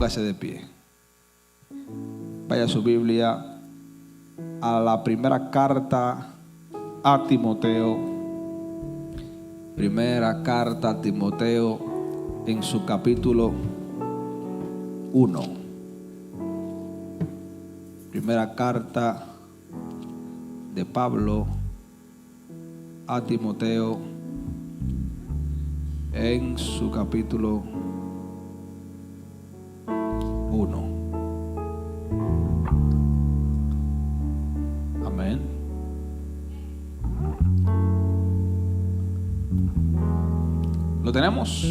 Póngase de pie. Vaya a su Biblia a la primera carta a Timoteo. Primera carta a Timoteo en su capítulo 1. Primera carta de Pablo a Timoteo en su capítulo 1. Amén. ¿Lo tenemos?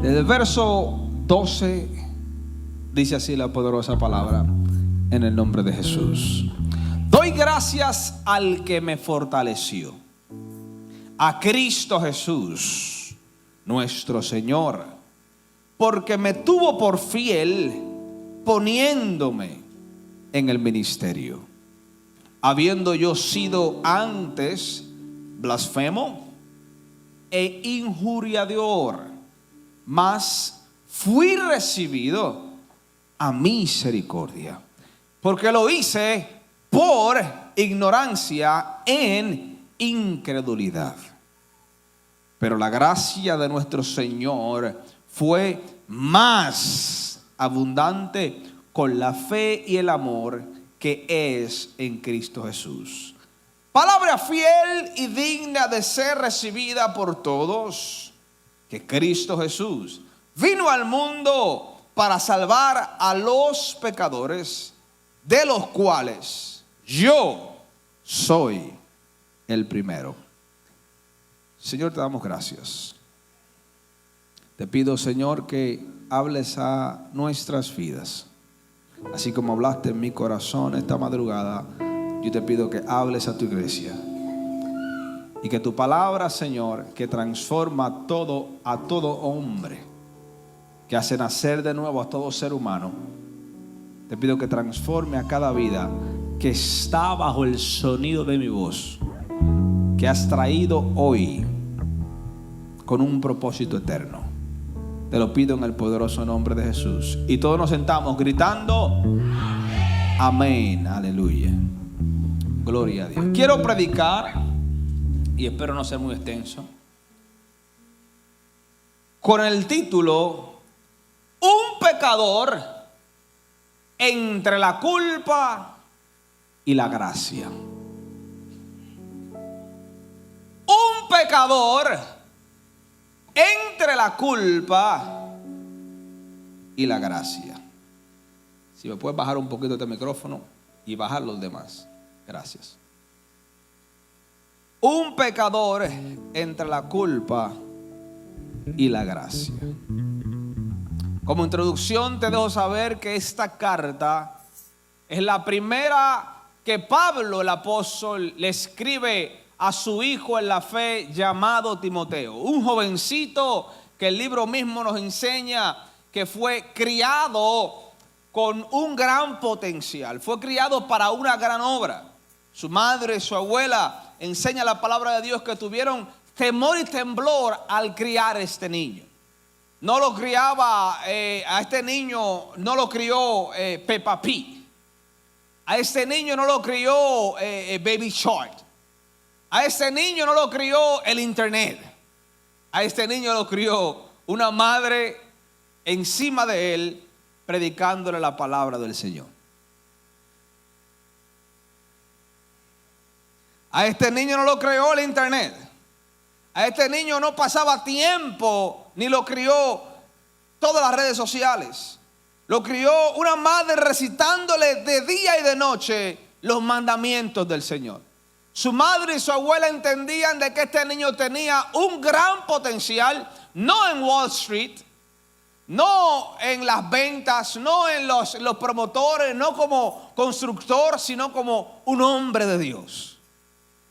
Desde el verso 12 dice así la poderosa palabra, en el nombre de Jesús. Doy gracias al que me fortaleció, a Cristo Jesús, nuestro Señor, porque me tuvo por fiel poniéndome en el ministerio, habiendo yo sido antes blasfemo e injuriador, mas fui recibido a misericordia, porque lo hice por ignorancia en incredulidad. Pero la gracia de nuestro Señor fue más abundante con la fe y el amor que es en Cristo Jesús. Palabra fiel y digna de ser recibida por todos, que Cristo Jesús vino al mundo para salvar a los pecadores, de los cuales yo soy el primero. Señor, te damos gracias. Te pido, Señor, que hables a nuestras vidas. Así como hablaste en mi corazón esta madrugada, yo te pido que hables a tu iglesia. Y que tu palabra, Señor, que transforma a todo hombre, que hace nacer de nuevo a todo ser humano, te pido que transforme a cada vida que está bajo el sonido de mi voz, que has traído hoy con un propósito eterno. Te lo pido en el poderoso nombre de Jesús. Y todos nos sentamos gritando amén. Amén, aleluya. Gloria a Dios. Quiero predicar, y espero no ser muy extenso, con el título: un pecador entre la culpa y la gracia. Un pecador entre la culpa y la gracia. Si me puedes bajar un poquito este micrófono y bajar los demás. Gracias. Un pecador entre la culpa y la gracia. Como introducción te dejo saber que esta carta es la primera que Pablo el apóstol le escribe a su hijo en la fe llamado Timoteo, un jovencito que el libro mismo nos enseña que fue criado con un gran potencial, fue criado para una gran obra. Su madre y su abuela, enseña la palabra de Dios, que tuvieron temor y temblor al criar a este niño. No lo criaba, a este niño no lo crió Peppa Pig. A este niño no lo crió Baby Shark. A este niño no lo crió el internet. A este niño lo crió una madre encima de él, predicándole la palabra del Señor. A este niño no lo crió el internet. A este niño no pasaba tiempo, ni lo crió todas las redes sociales. Lo crió una madre recitándole de día y de noche los mandamientos del Señor. Su madre y su abuela entendían de que este niño tenía un gran potencial, no en Wall Street, no en las ventas, no en los promotores, no como constructor, sino como un hombre de Dios.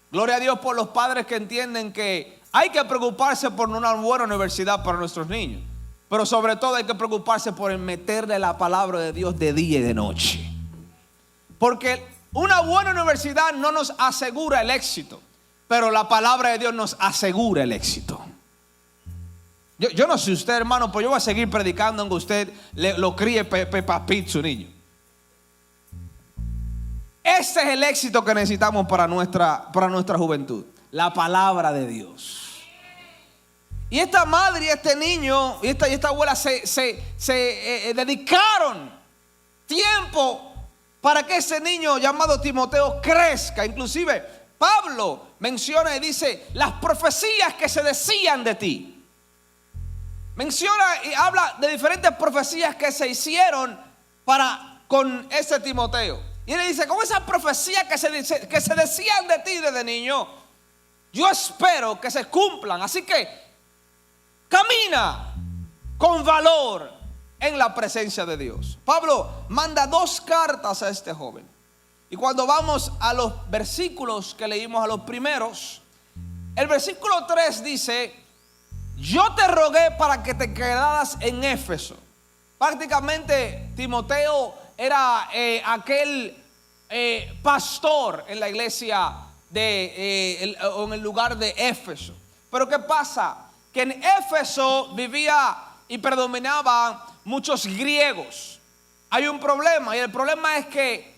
Gloria a Dios por los padres que entienden que hay que preocuparse por una buena universidad para nuestros niños, pero sobre todo hay que preocuparse por meterle la palabra de Dios de día y de noche. Porque una buena universidad no nos asegura el éxito, pero la palabra de Dios nos asegura el éxito. Yo no sé usted, hermano, pero yo voy a seguir predicando aunque usted lo críe Peppa Pig, su niño. Ese es el éxito que necesitamos para nuestra juventud. La palabra de Dios. Y esta madre y este niño y esta abuela se dedicaron tiempo para que ese niño llamado Timoteo crezca. Inclusive Pablo menciona y dice las profecías que se decían de ti. Menciona y habla de diferentes profecías que se hicieron con ese Timoteo. Y él dice, con esas profecías que se decían de ti desde niño, yo espero que se cumplan. Así que camina con valor en la presencia de Dios. Pablo manda 2 cartas a este joven. Y cuando vamos a los versículos que leímos a los primeros, el versículo 3 dice: yo te rogué para que te quedaras en Éfeso. Prácticamente Timoteo era aquel pastor en la iglesia o en el lugar de Éfeso. Pero ¿qué pasa? Que en Éfeso vivía y predominaban muchos griegos. Hay un problema, y el problema es que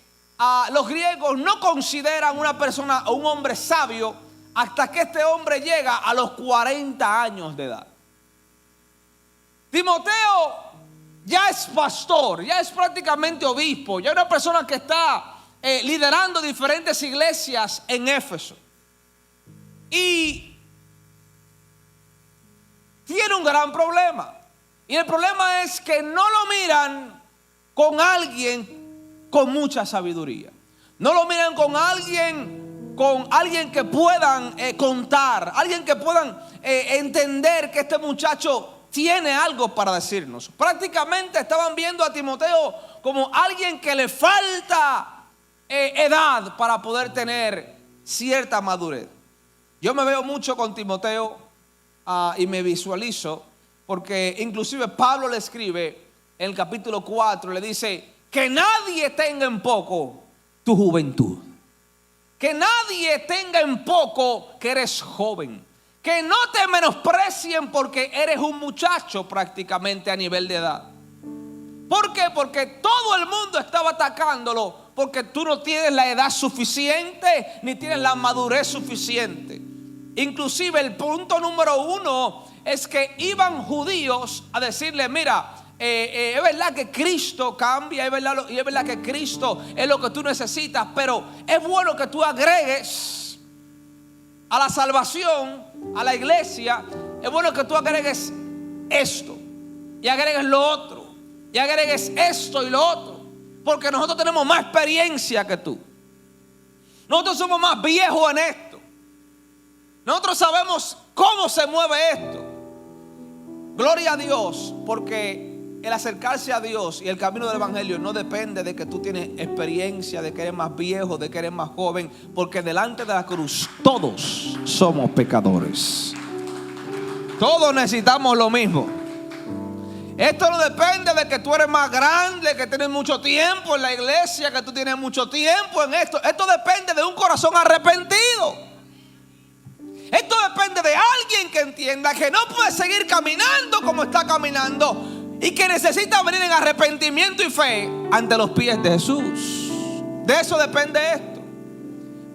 los griegos no consideran una persona o un hombre sabio hasta que este hombre llega a los 40 años de edad. Timoteo ya es pastor, ya es prácticamente obispo, ya es una persona que está liderando diferentes iglesias en Éfeso. Y tiene un gran problema. Y el problema es que no lo miran con alguien con mucha sabiduría. No lo miran con alguien que puedan contar, alguien que puedan entender que este muchacho tiene algo para decirnos. Prácticamente estaban viendo a Timoteo como alguien que le falta edad para poder tener cierta madurez. Yo me veo mucho con Timoteo y me visualizo, porque inclusive Pablo le escribe en el capítulo 4, le dice que nadie tenga en poco tu juventud. Que nadie tenga en poco que eres joven. Que no te menosprecien porque eres un muchacho prácticamente a nivel de edad. ¿Por qué? Porque todo el mundo estaba atacándolo porque tú no tienes la edad suficiente ni tienes la madurez suficiente. Inclusive el punto número 1 es que iban judíos a decirle: mira, es verdad que Cristo cambia, y es verdad que Cristo es lo que tú necesitas, pero es bueno que tú agregues a la salvación, a la iglesia, es bueno que tú agregues esto y agregues lo otro y agregues esto y lo otro, porque nosotros tenemos más experiencia que tú. Nosotros somos más viejos en esto. Nosotros sabemos cómo se mueve esto. Gloria a Dios, porque el acercarse a Dios y el camino del evangelio no depende de que tú tienes experiencia, de que eres más viejo, de que eres más joven, porque delante de la cruz todos somos pecadores. Todos necesitamos lo mismo. Esto no depende de que tú eres más grande, que tienes mucho tiempo en la iglesia, que tú tienes mucho tiempo en esto. Esto depende de un corazón arrepentido. Esto depende de alguien que entienda que no puede seguir caminando como está caminando y que necesita venir en arrepentimiento y fe ante los pies de Jesús. De eso depende esto.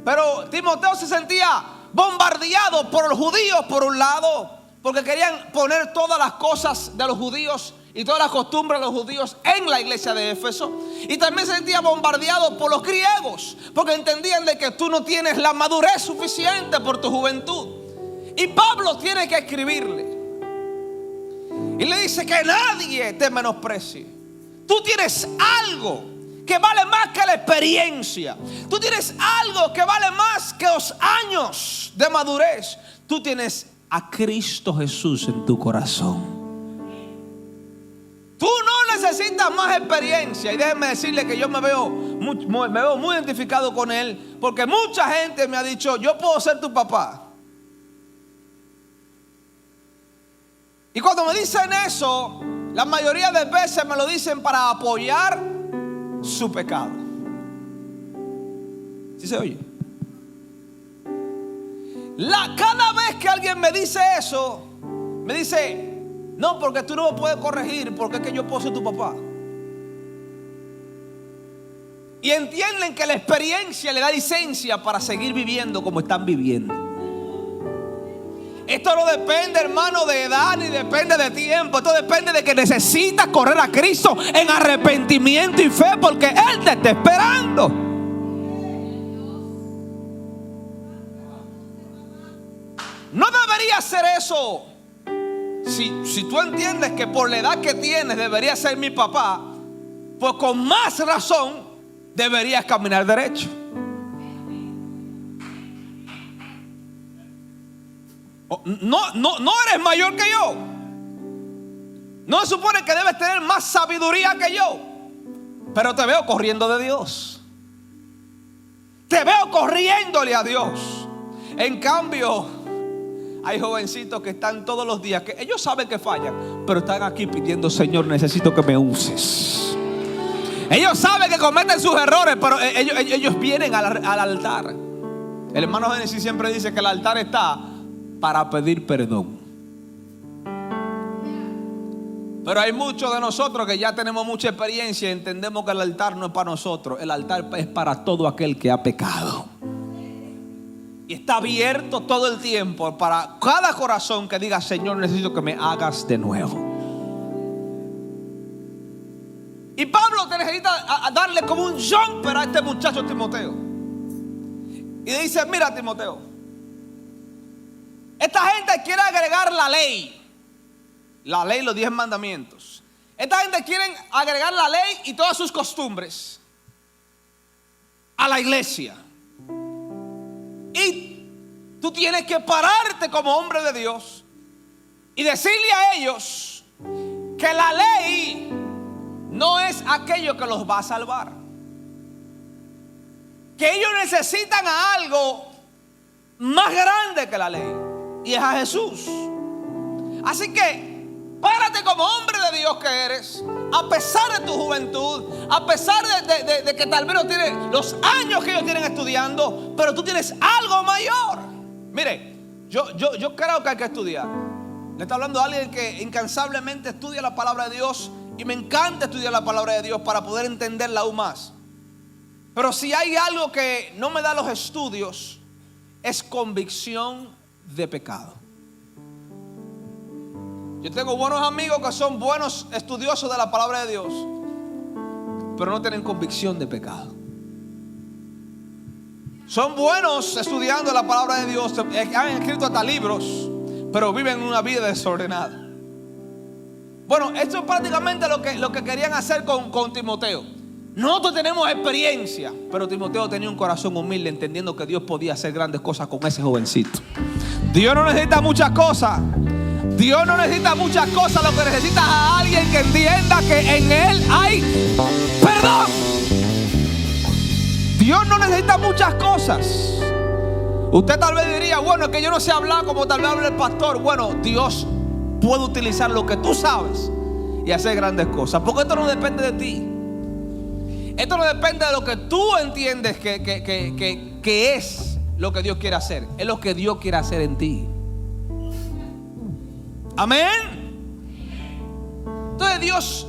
Pero Timoteo se sentía bombardeado por los judíos por un lado, porque querían poner todas las cosas de los judíos y todas las costumbres de los judíos en la iglesia de Éfeso. Y también se sentía bombardeado por los griegos, porque entendían de que tú no tienes la madurez suficiente por tu juventud. Y Pablo tiene que escribirle y le dice que nadie te menosprecie. Tú tienes algo que vale más que la experiencia. Tú tienes algo que vale más que los años de madurez. Tú tienes a Cristo Jesús en tu corazón. Tú no necesitas más experiencia. Y déjenme decirle que yo me veo muy identificado con él, porque mucha gente me ha dicho: yo puedo ser tu papá. Y cuando me dicen eso, la mayoría de veces me lo dicen para apoyar su pecado. ¿Sí se oye? Cada vez que alguien me dice eso, me dice: No, porque tú no me puedes corregir, porque es que yo puedo ser tu papá. Y entienden que la experiencia le da licencia para seguir viviendo como están viviendo. Esto no depende, hermano, de edad ni depende de tiempo. Esto depende de que necesitas correr a Cristo en arrepentimiento y fe, porque Él te está esperando. No debería ser eso. Si tú entiendes que por la edad que tienes debería ser mi papá, pues con más razón deberías caminar derecho. No eres mayor que yo. No se supone que debes tener más sabiduría que yo, pero te veo corriendo de Dios. Te veo corriéndole a Dios. En cambio, hay jovencitos que están todos los días, que ellos saben que fallan, pero están aquí pidiendo: Señor, necesito que me uses. Ellos saben que cometen sus errores, pero ellos vienen al altar. El hermano Génesis siempre dice que el altar está para pedir perdón. Pero hay muchos de nosotros que ya tenemos mucha experiencia y entendemos que el altar no es para nosotros. El altar es para todo aquel que ha pecado. Y está abierto todo el tiempo para cada corazón que diga: Señor, necesito que me hagas de nuevo. Y Pablo te necesita darle como un jumper a este muchacho Timoteo. Y le dice: mira, Timoteo, esta gente quiere agregar la ley, los 10 mandamientos. Esta gente quiere agregar la ley y todas sus costumbres a la iglesia. Y tú tienes que pararte como hombre de Dios y decirle a ellos que la ley no es aquello que los va a salvar, que ellos necesitan a algo más grande que la ley, y es a Jesús. Así que párate como hombre de Dios que eres, a pesar de tu juventud, a pesar de que tal vez no tienes los años que ellos tienen estudiando, pero tú tienes algo mayor. Mire, yo creo que hay que estudiar. Le está hablando a alguien que incansablemente estudia la palabra de Dios, y me encanta estudiar la palabra de Dios para poder entenderla aún más. Pero si hay algo que no me da los estudios, es convicción de pecado. Yo tengo buenos amigos que son buenos estudiosos de la palabra de Dios, pero no tienen convicción de pecado. Son buenos estudiando la palabra de Dios, han escrito hasta libros, pero viven una vida desordenada. Bueno, esto es prácticamente lo que querían hacer con Timoteo. Nosotros tenemos experiencia, pero Timoteo tenía un corazón humilde, entendiendo que Dios podía hacer grandes cosas con ese jovencito. Dios no necesita muchas cosas. Dios no necesita muchas cosas. Lo que necesita es a alguien que entienda que en Él hay perdón. Dios no necesita muchas cosas. Usted tal vez diría: bueno, es que yo no sé hablar como tal vez habla el pastor. Bueno, Dios puede utilizar lo que tú sabes y hacer grandes cosas, porque esto no depende de ti. Esto no depende de lo que tú entiendes que es lo que Dios quiere hacer. Es lo que Dios quiere hacer en ti. Amén. Entonces Dios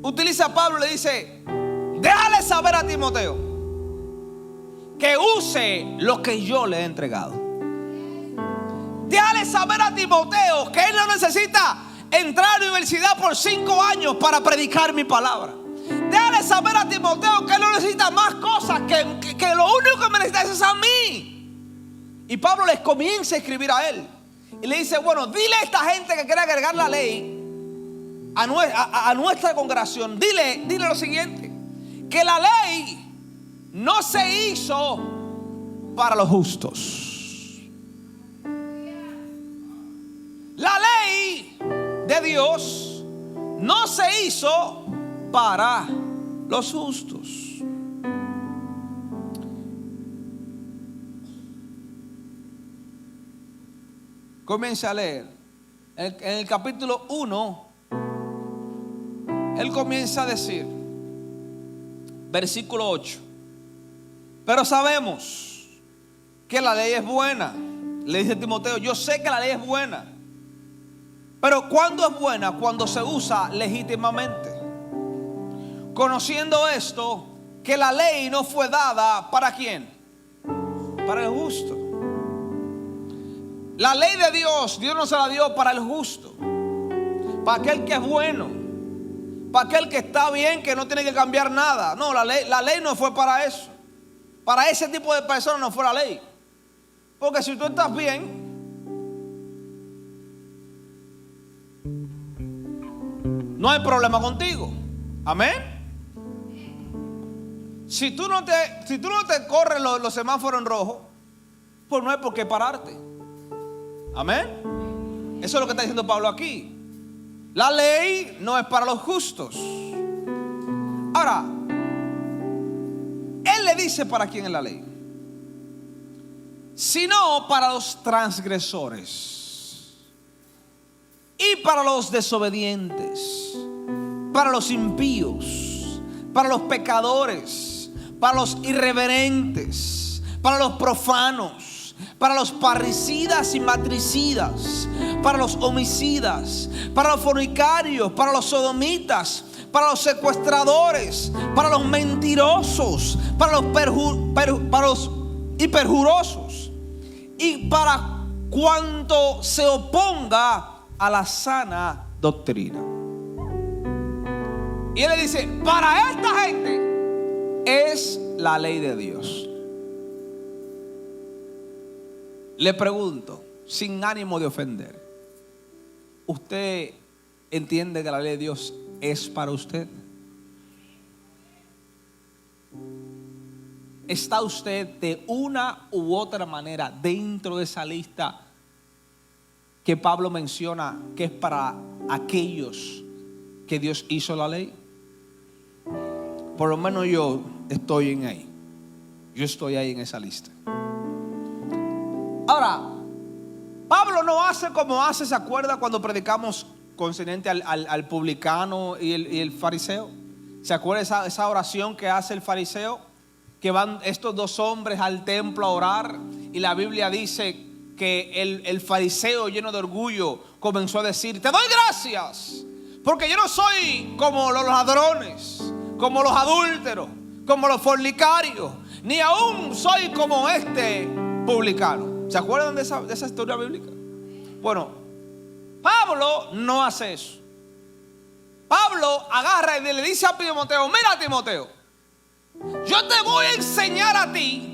utiliza a Pablo y le dice: déjale saber a Timoteo que use lo que yo le he entregado. Déjale saber a Timoteo que él no necesita entrar a la universidad por 5 años para predicar mi palabra. Déjale saber a Timoteo que él no necesita más cosas, que lo único que me necesita es a mí. Y Pablo les comienza a escribir a él y le dice: bueno, dile a esta gente que quiere agregar la ley a nuestra congregación, dile lo siguiente: que la ley no se hizo para los justos. La ley de Dios no se hizo para los justos. Comienza a leer. En el capítulo 1, él comienza a decir, versículo 8: pero sabemos que la ley es buena. Le dice Timoteo: yo sé que la ley es buena. Pero ¿cuándo es buena? Cuando se usa legítimamente. Conociendo esto, que la ley no fue dada ¿para quién? Para el justo. La ley de Dios no se la dio para el justo, para aquel que es bueno, para aquel que está bien, que no tiene que cambiar nada. No, la ley no fue para eso. Para ese tipo de personas no fue la ley. Porque si tú estás bien, no hay problema contigo. Amén. Si tú no te corren los semáforos en rojo, pues no hay por qué pararte. Amén. Eso es lo que está diciendo Pablo aquí. La ley no es para los justos. Ahora, él le dice para quién es la ley, sino para los transgresores y para los desobedientes, para los impíos, para los pecadores, para los irreverentes, para los profanos, para los parricidas y matricidas, para los homicidas, para los fornicarios, para los sodomitas, para los secuestradores, para los mentirosos, para los perjurosos y para cuanto se oponga a la sana doctrina. Y él le dice, para esta gente es la ley de Dios. Le pregunto, sin ánimo de ofender, ¿usted entiende que la ley de Dios es para usted? ¿Está usted de una u otra manera dentro de esa lista que Pablo menciona que es para aquellos que Dios hizo la ley? Por lo menos yo estoy en ahí. Yo estoy ahí en esa lista. Ahora, Pablo no hace como hace, ¿se acuerda cuando predicamos concerniente al publicano y el fariseo? ¿Se acuerda esa oración que hace el fariseo? Que van estos dos hombres al templo a orar, y la Biblia dice que el fariseo, lleno de orgullo, comenzó a decir: te doy gracias porque yo no soy como los ladrones, como los adúlteros, como los fornicarios, ni aún soy como este publicano. ¿Se acuerdan de esa historia bíblica? Bueno, Pablo no hace eso. Pablo agarra y le dice a Timoteo: mira, Timoteo, yo te voy a enseñar a ti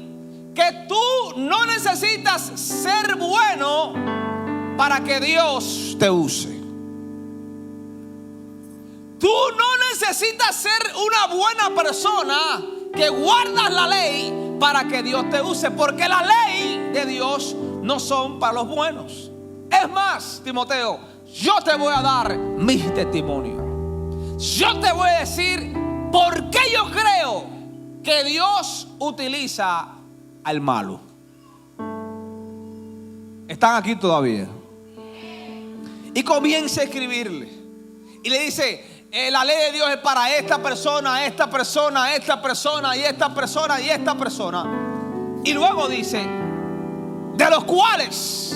que tú no necesitas ser bueno para que Dios te use. Tú no necesitas ser una buena persona que guardas la ley para que Dios te use, porque la ley de Dios no son para los buenos. Es más, Timoteo, yo te voy a dar mis testimonios. Yo te voy a decir por qué yo creo que Dios utiliza al malo. ¿Están aquí todavía? Y comienza a escribirle y le dice: la ley de Dios es para esta persona, esta persona, esta persona, y esta persona, y esta persona. Y luego dice: de los cuales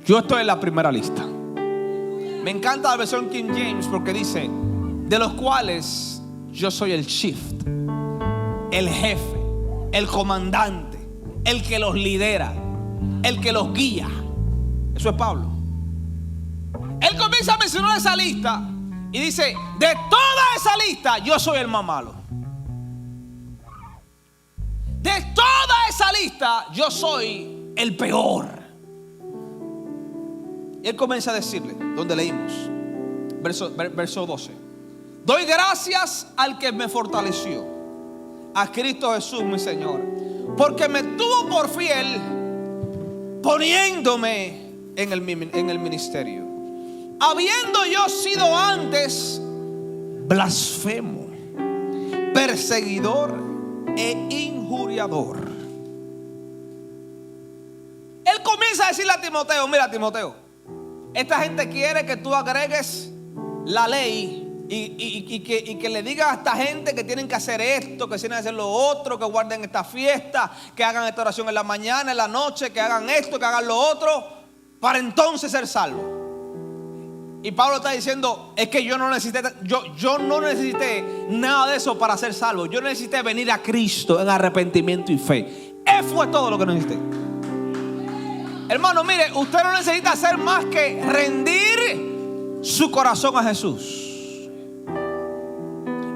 yo estoy en la primera lista. Me encanta la versión King James porque dice: de los cuales yo soy el chief, el jefe, el comandante, el que los lidera, el que los guía. Eso es Pablo. Él comienza a mencionar esa lista y dice: de toda esa lista yo soy el más malo. De toda esa lista yo soy el peor. Y él comienza a decirle, donde leímos, verso 12: doy gracias al que me fortaleció, a Cristo Jesús mi Señor, porque me tuvo por fiel, poniéndome en el ministerio, habiendo yo sido antes blasfemo, perseguidor e injuriador. Él comienza a decirle a Timoteo: mira, Timoteo, esta gente quiere que tú agregues la ley y que le digas a esta gente que tienen que hacer esto, que tienen que hacer lo otro, que guarden esta fiesta, que hagan esta oración en la mañana, en la noche, que hagan esto, que hagan lo otro. para entonces ser salvo. Y Pablo está diciendo, es que yo no necesité nada de eso para ser salvo. Yo necesité venir a Cristo en arrepentimiento y fe. Eso fue todo lo que necesité. Hermano, mire, usted no necesita hacer más que rendir su corazón a Jesús.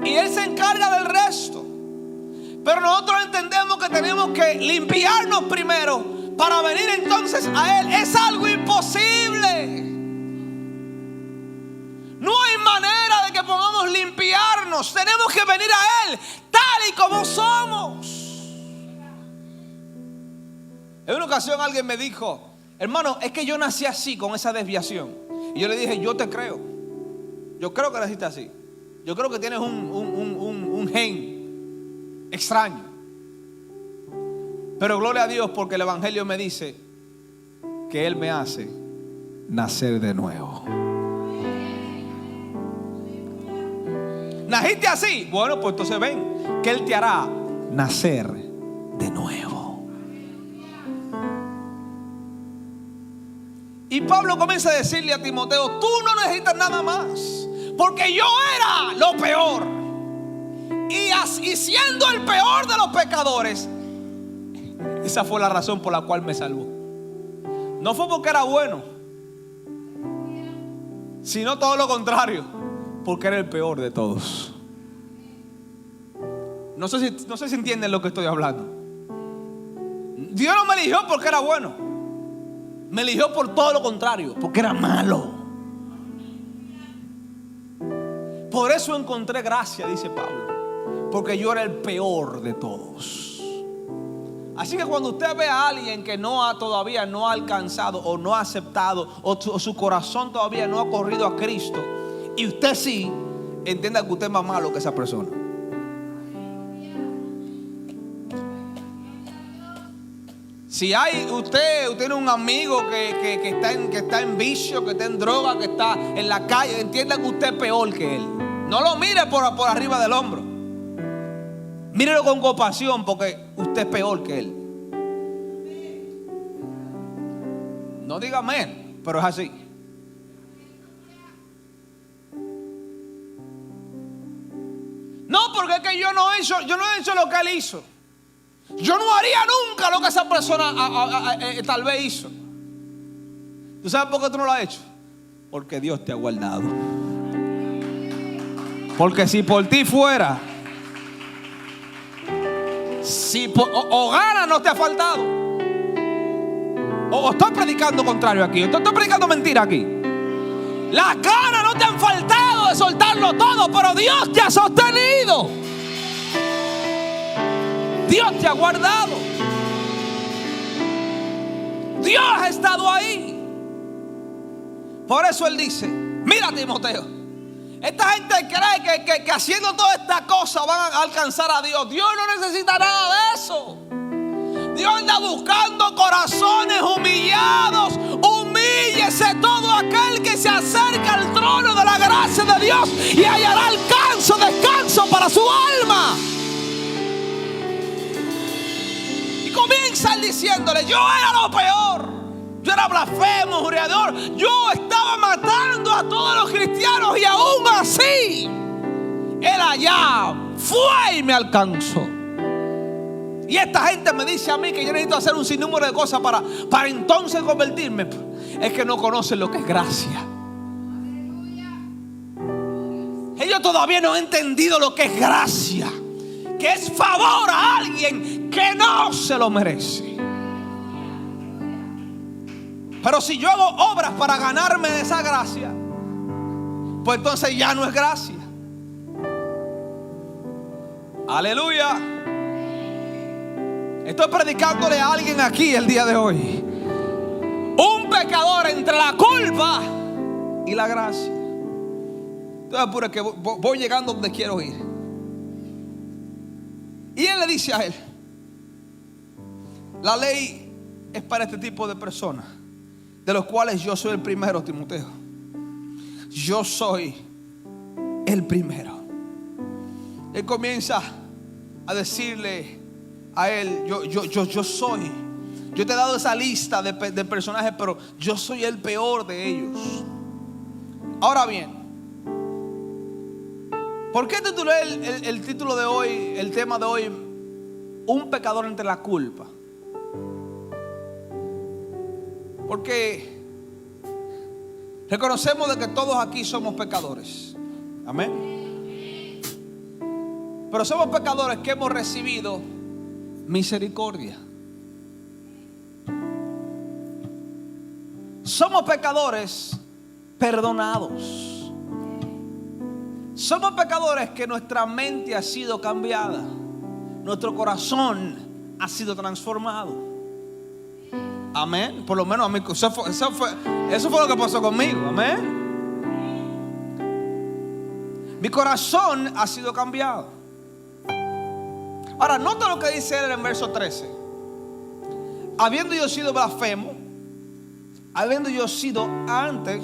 Y Él se encarga del resto. Pero nosotros entendemos que tenemos que limpiarnos primero para venir entonces a Él. Es algo imposible. No hay manera de que podamos limpiarnos. Tenemos que venir a Él tal y como somos. En una ocasión alguien me dijo, hermano, es que yo nací así, con esa desviación. Y yo le dije, yo te creo. Yo creo que naciste así. Yo creo que tienes un gen extraño. Pero gloria a Dios, porque el Evangelio me dice que Él me hace nacer de nuevo. ¿Naciste así? Bueno, pues entonces ven, que Él te hará nacer de nuevo. Y Pablo comienza a decirle a Timoteo, tú no necesitas nada más, porque yo era lo peor. Y siendo el peor de los pecadores, esa fue la razón por la cual me salvó. No fue porque era bueno, sino todo lo contrario, porque era el peor de todos. No sé si entienden lo que estoy hablando. Dios no me eligió porque era bueno. Me eligió por todo lo contrario, porque era malo. Por eso encontré gracia, dice Pablo, porque yo era el peor de todos. Así que cuando usted ve a alguien que todavía no ha alcanzado o no ha aceptado o su corazón todavía no ha corrido a Cristo, y usted sí, entienda que usted es más malo que esa persona. Si usted tiene un amigo que está en vicio, que está en droga, que está en la calle, entienda que usted es peor que él. No lo mire por arriba del hombro. Mírelo con compasión, porque usted es peor que él. No diga amén, pero es así. No, porque es que yo no he hecho lo que él hizo. Yo no haría nunca lo que esa persona tal vez hizo. ¿Tú sabes por qué tú no lo has hecho? Porque Dios te ha guardado. Porque si por ti fuera, o ganas no te ha faltado, o estoy predicando contrario aquí, estoy predicando mentira aquí. Las ganas no te han faltado de soltarlo todo, pero Dios te ha sostenido. Dios te ha guardado. Dios ha estado ahí. Por eso Él dice, mira Timoteo, esta gente cree que haciendo toda esta cosa van a alcanzar a Dios. Dios no necesita nada de eso. Dios anda buscando corazones humillados. Humíllese todo aquel que se acerca al trono de la gracia de Dios y hallará descanso para su alma. Y comienza él diciéndole, yo era lo peor. Yo era blasfemo, jurador. Yo estaba matando a todos los cristianos y aún así Él allá fue y me alcanzó. Y esta gente me dice a mí que yo necesito hacer un sinnúmero de cosas para entonces convertirme. Es que no conocen lo que es gracia. Ellos todavía no han entendido lo que es gracia, que es favor a alguien que no se lo merece. Pero si yo hago obras para ganarme de esa gracia, pues entonces ya no es gracia. Aleluya. Estoy predicándole a alguien aquí el día de hoy. Un pecador entre la culpa y la gracia. Entonces apura que voy llegando donde quiero ir. Y él le dice a él, la ley es para este tipo de personas, de los cuales yo soy el primero, Timoteo. Yo soy el primero. Él comienza a decirle a él, yo soy Yo te he dado esa lista de personajes, pero yo soy el peor de ellos. Ahora bien, ¿por qué titulé el título de hoy, el tema de hoy, un pecador entre la culpa? Porque reconocemos de que todos aquí somos pecadores. Amén. Pero somos pecadores que hemos recibido misericordia. Somos pecadores perdonados. Somos pecadores que nuestra mente ha sido cambiada. Nuestro corazón ha sido transformado. Amén. Por lo menos a mí, eso fue lo que pasó conmigo. Amén. Mi corazón ha sido cambiado. Ahora, nota lo que dice él en el verso 13. Habiendo yo sido blasfemo, habiendo yo sido antes,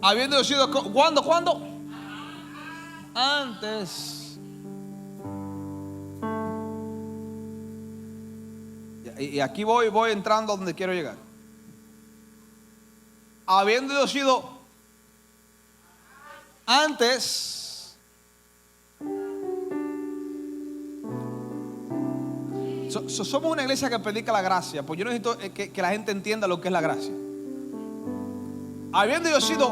habiendo yo sido, ¿cuándo? Antes. Y aquí voy entrando donde quiero llegar. Habiendo yo sido antes, somos una iglesia que predica la gracia. Pues yo necesito que la gente entienda lo que es la gracia. Habiendo yo sido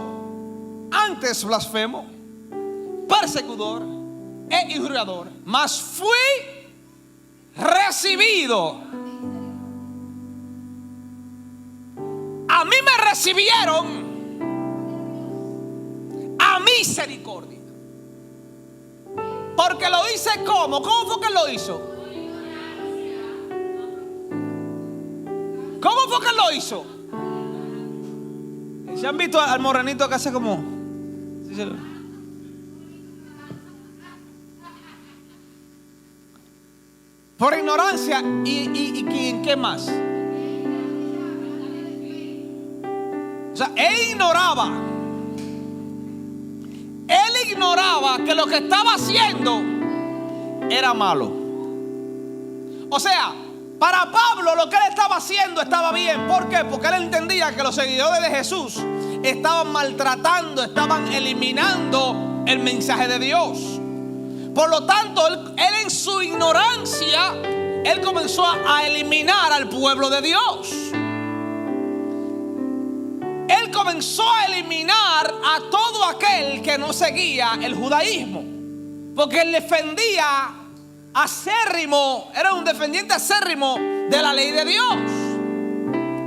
antes blasfemo, perseguidor e injuriador, mas fui recibido. A mí me recibieron a misericordia. Porque lo hice ¿cómo? ¿Cómo fue que lo hizo? ¿Cómo fue que lo hizo? ¿Se han visto al morenito que hace como? Por ignorancia y ¿qué más? O sea, él ignoraba que lo que estaba haciendo era malo. O sea, para Pablo lo que él estaba haciendo estaba bien. ¿Por qué? Porque él entendía que los seguidores de Jesús estaban maltratando, estaban eliminando el mensaje de Dios. Por lo tanto, él en su ignorancia, él comenzó a eliminar al pueblo de Dios. Él comenzó a eliminar a todo aquel que no seguía el judaísmo, porque él defendía acérrimo, era un defendiente acérrimo de la ley de Dios.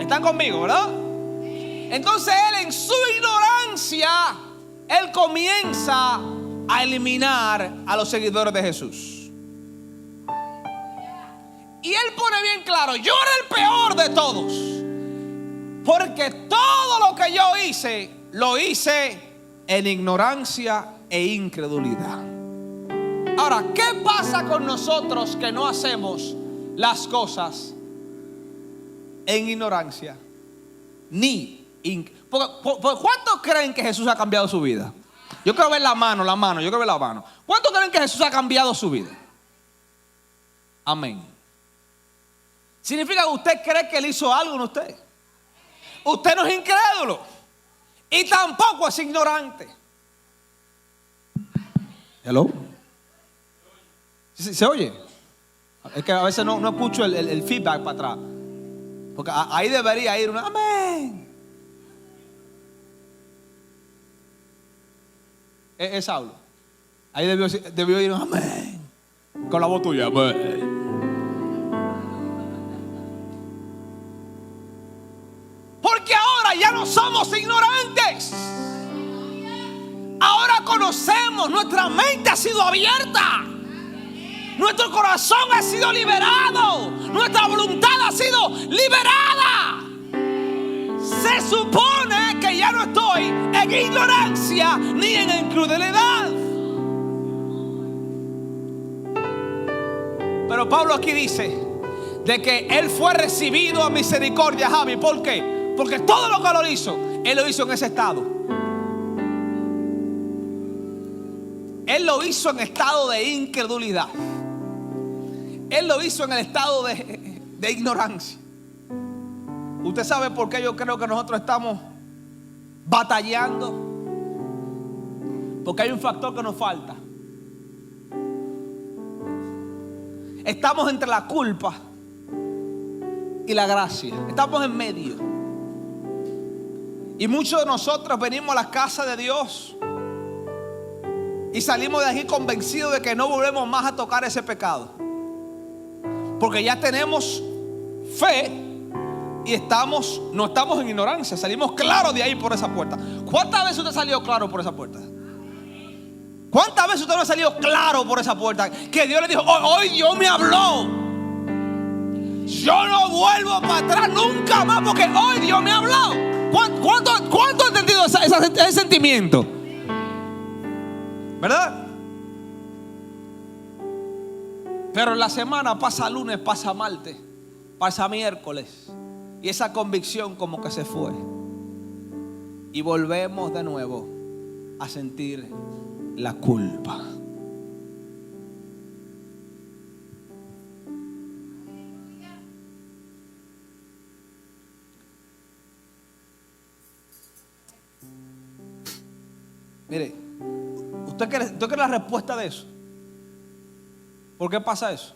¿Están conmigo, verdad? Entonces él en su ignorancia, él comienza a eliminar a los seguidores de Jesús. Y él pone bien claro: yo era el peor de todos, porque todo lo que yo hice, lo hice en ignorancia e incredulidad. Ahora, ¿qué pasa con nosotros que no hacemos las cosas en ignorancia ni ¿cuántos creen que Jesús ha cambiado su vida? Yo quiero ver la mano. Yo quiero ver la mano. ¿Cuántos creen que Jesús ha cambiado su vida? Amén. Significa que usted cree que él hizo algo en usted. Usted no es incrédulo y tampoco es ignorante. Hello. ¿Se oye? Es que a veces no escucho el feedback para atrás, porque ahí debería ir una amén. Es Saulo. Ahí debió ir un amén con la voz tuya, amén. Porque ahora ya no somos ignorantes. Ahora conocemos, nuestra mente ha sido abierta, nuestro corazón ha sido liberado, nuestra voluntad ha sido liberada. Se supone que ya no estoy en ignorancia ni en incredulidad. Pero Pablo aquí dice de que él fue recibido a misericordia, Javi. ¿Por qué? Porque todo lo que él lo hizo en ese estado. Él lo hizo en estado de incredulidad. Él lo hizo en el estado de ignorancia. ¿Usted sabe por qué yo creo que nosotros estamos batallando? Porque hay un factor que nos falta. Estamos entre la culpa y la gracia. Estamos en medio. Y muchos de nosotros venimos a la casa de Dios y salimos de aquí convencidos de que no volvemos más a tocar ese pecado, porque ya tenemos fe y no estamos en ignorancia. Salimos claros de ahí por esa puerta. ¿Cuántas veces usted salió claro por esa puerta? ¿Cuántas veces usted no ha salido claro por esa puerta? Que Dios le dijo, hoy Dios me habló. Yo no vuelvo para atrás nunca más porque hoy Dios me habló. ¿Cuánto ha entendido ese sentimiento? ¿Verdad? Pero en la semana pasa lunes, pasa martes, pasa miércoles, y esa convicción como que se fue. Y volvemos de nuevo a sentir la culpa. Mire, ¿usted quiere la respuesta de eso? ¿Por qué pasa eso?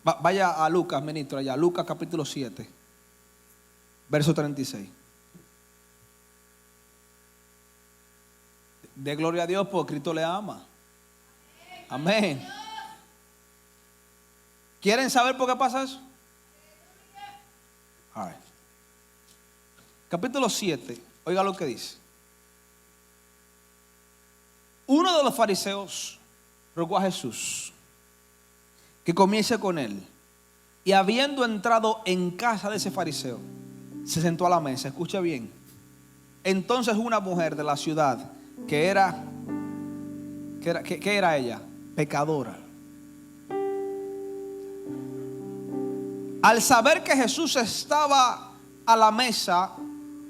Vaya a Lucas, ministro, allá, Lucas capítulo 7, verso 36. De gloria a Dios, porque Cristo le ama. Amén. ¿Quieren saber por qué pasa eso? All right. Capítulo 7, oiga lo que dice. Uno de los fariseos rogó a Jesús que comiese con él. Y habiendo entrado en casa de ese fariseo, se sentó a la mesa. Escuche bien. Entonces una mujer de la ciudad que era ella, pecadora, al saber que Jesús estaba a la mesa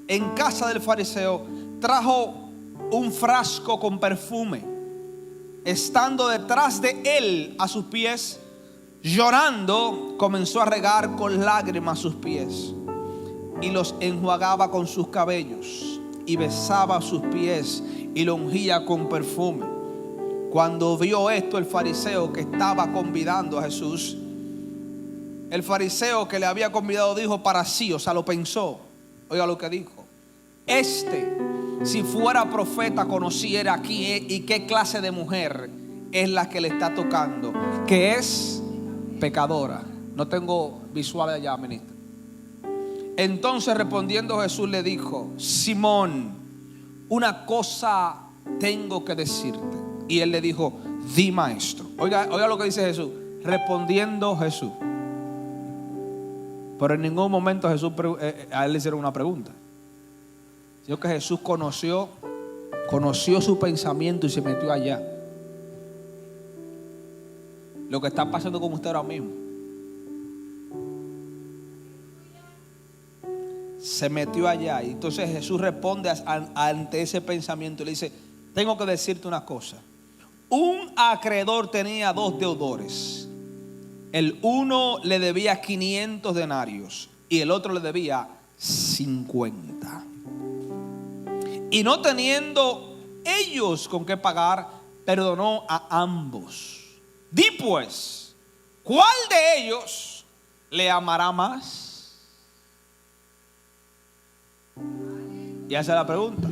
en casa del fariseo, trajo un frasco con perfume. Estando detrás de él a sus pies, llorando, comenzó a regar con lágrimas sus pies y los enjuagaba con sus cabellos y besaba sus pies y lo ungía con perfume. Cuando vio esto el fariseo que estaba convidando a Jesús, el fariseo que le había convidado dijo para sí, o sea, lo pensó. Oiga lo que dijo: si fuera profeta, conociera aquí y qué clase de mujer es la que le está tocando, que es pecadora. No tengo visuales allá, ministro. Entonces respondiendo Jesús le dijo: Simón, una cosa tengo que decirte. Y él le dijo: di, maestro. Oiga lo que dice Jesús. Respondiendo Jesús. Pero en ningún momento a él le hicieron una pregunta. Sino que Jesús conoció su pensamiento y se metió allá. Lo que está pasando con usted ahora mismo. Se metió allá. Y entonces Jesús responde ante ese pensamiento y le dice: tengo que decirte una cosa. Un acreedor tenía 2 deudores. El uno le debía 500 denarios y el otro le debía 50. Y no teniendo ellos con qué pagar, perdonó a ambos. Di pues, ¿cuál de ellos le amará más? Y esa es la pregunta.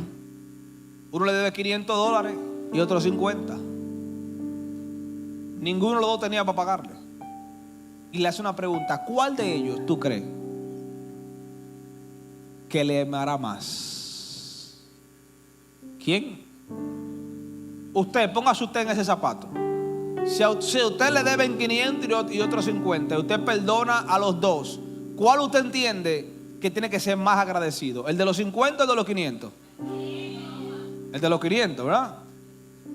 Uno le debe $500 y otro 50. Ninguno de los dos tenía para pagarle. Y le hace una pregunta: ¿cuál de ellos tú crees que le amará más? ¿Quién? Usted, póngase usted en ese zapato. Si a usted le deben 500 y otros 50, y usted perdona a los dos, ¿cuál usted entiende que tiene que ser más agradecido? ¿El de los 50 o el de los 500? El de los 500, ¿verdad?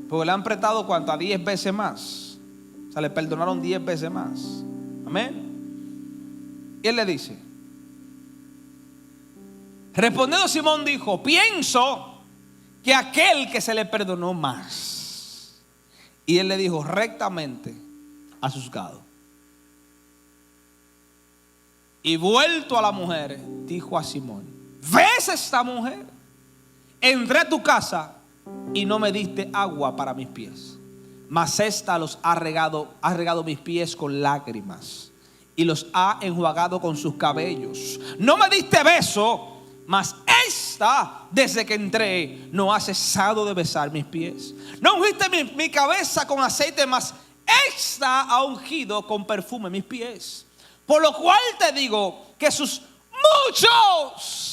Porque le han prestado ¿cuánto? A 10 veces más. O sea, le perdonaron 10 veces más. Amén. Y él le dice, respondiendo Simón dijo: pienso que aquel que se le perdonó más. Y él le dijo: rectamente has juzgado. Y vuelto a la mujer, dijo a Simón: ¿ves esta mujer? Entré a tu casa y no me diste agua para mis pies, mas esta los ha regado mis pies con lágrimas y los ha enjuagado con sus cabellos. No me diste beso, mas esta, desde que entré, no ha cesado de besar mis pies. No ungiste mi cabeza con aceite, mas esta ha ungido con perfume mis pies. Por lo cual te digo que sus muchos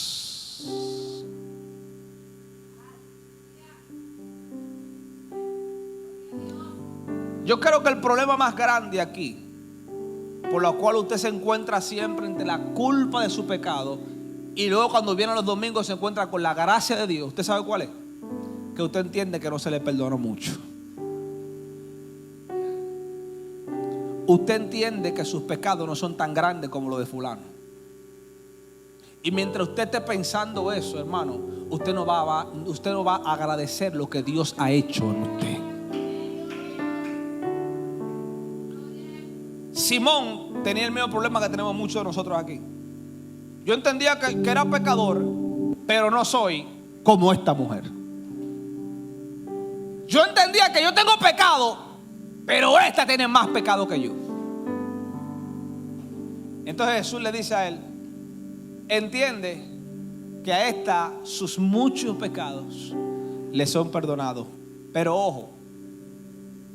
Yo creo que el problema más grande aquí, por lo cual usted se encuentra siempre entre la culpa de su pecado, y luego cuando vienen los domingos se encuentra con la gracia de Dios, ¿usted sabe cuál es? Que usted entiende que no se le perdonó mucho. Usted entiende que sus pecados no son tan grandes como los de fulano. Y mientras usted esté pensando eso, hermano, usted no va a agradecer lo que Dios ha hecho en usted. Simón tenía el mismo problema que tenemos muchos de nosotros aquí. Yo entendía que era pecador, pero no soy como esta mujer. Yo entendía que yo tengo pecado, pero esta tiene más pecado que yo. Entonces Jesús le dice a él: entiende que a esta sus muchos pecados le son perdonados. Pero ojo,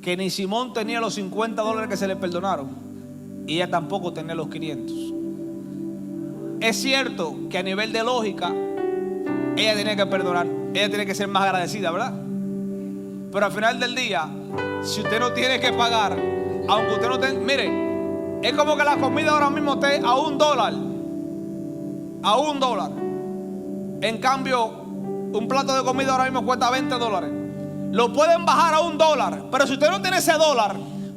que ni Simón tenía los $50 que se le perdonaron, y ella tampoco tenía los 500. Es cierto que a nivel de lógica ella tenía que perdonar, ella tiene que ser más agradecida, ¿verdad? Pero al final del día, si usted no tiene que pagar, aunque usted no tenga, mire, es como que la comida ahora mismo esté a $1. A $1. En cambio, un plato de comida ahora mismo cuesta $20. Lo pueden bajar a $1, pero si usted no tiene ese dólar,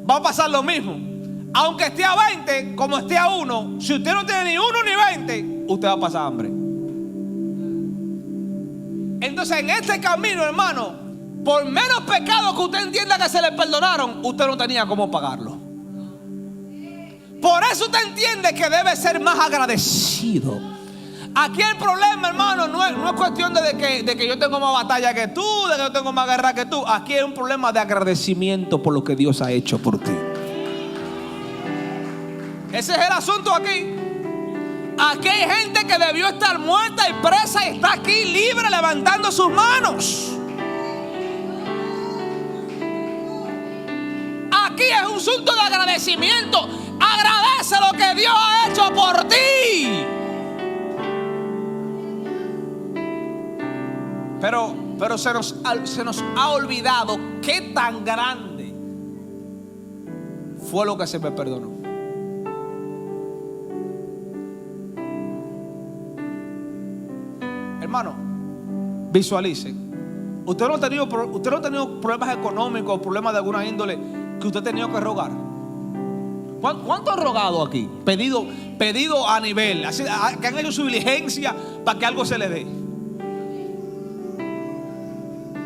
va a pasar lo mismo. Aunque esté a 20, como esté a 1, si usted no tiene ni 1 ni 20, usted va a pasar hambre. Entonces, en este camino, hermano, por menos pecado que usted entienda que se le perdonaron, usted no tenía cómo pagarlo. Por eso usted entiende que debe ser más agradecido. Aquí el problema, hermano, no es cuestión de que yo tengo más batalla que tú, de que yo tengo más guerra que tú. Aquí es un problema de agradecimiento por lo que Dios ha hecho por ti. Ese es el asunto aquí. Aquí hay gente que debió estar muerta y presa y está aquí libre levantando sus manos. Aquí es un asunto de agradecimiento. Agradece lo que Dios ha hecho por ti. Pero se nos ha olvidado qué tan grande fue lo que se me perdonó. Hermano, visualicen. Usted no ha tenido problemas económicos, problemas de alguna índole que usted ha tenido que rogar. ¿Cuánto ha rogado aquí? Pedido a nivel, así, que han hecho su diligencia para que algo se le dé.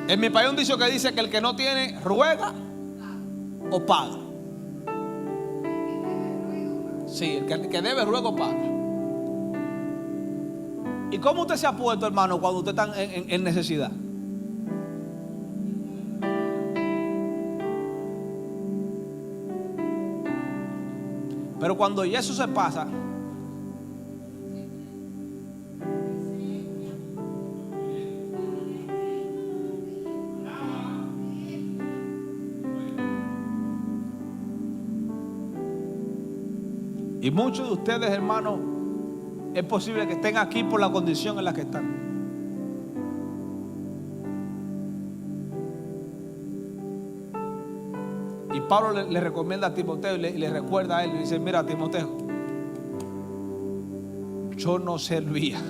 En mi país hay un dicho que dice que el que no tiene ruega o paga. Sí, el que debe ruega o paga. ¿Y cómo usted se ha puesto, hermano, cuando usted está en necesidad? Pero cuando eso se pasa, y muchos de ustedes, hermanos, es posible que estén aquí por la condición en la que están. Y Pablo le recomienda a Timoteo y le recuerda a él. Le dice: mira, Timoteo, yo no servía.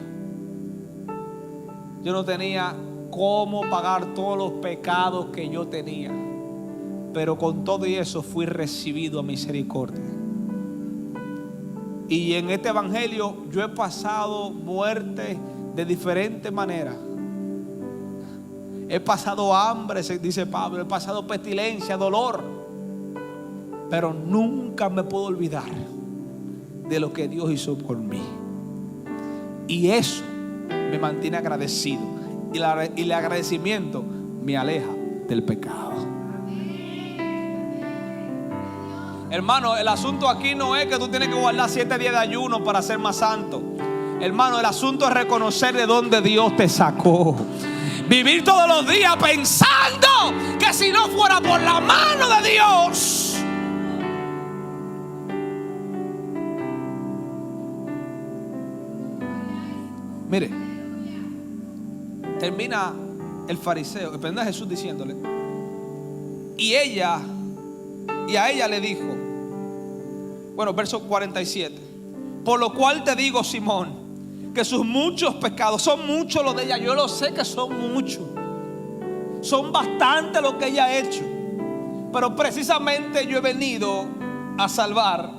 Yo no tenía cómo pagar todos los pecados que yo tenía. Pero con todo y eso fui recibido a misericordia. Y en este evangelio yo he pasado muerte de diferentes maneras. he pasado hambre, dice Pablo, he pasado pestilencia, dolor, pero nunca me puedo olvidar de lo que Dios hizo por mí. Y eso me mantiene agradecido. Y el agradecimiento me aleja del pecado. Hermano, el asunto aquí no es que tú tienes que guardar 7 días de ayuno para ser más santo. Hermano, el asunto es reconocer de dónde Dios te sacó. Vivir todos los días pensando que si no fuera por la mano de Dios. Mire, termina el fariseo, depende de Jesús diciéndole, y a ella le dijo, bueno, verso 47, por lo cual te digo, Simón, que sus muchos pecados, son muchos los de ella, yo lo sé que son muchos, son bastante lo que ella ha hecho, pero precisamente yo he venido a salvar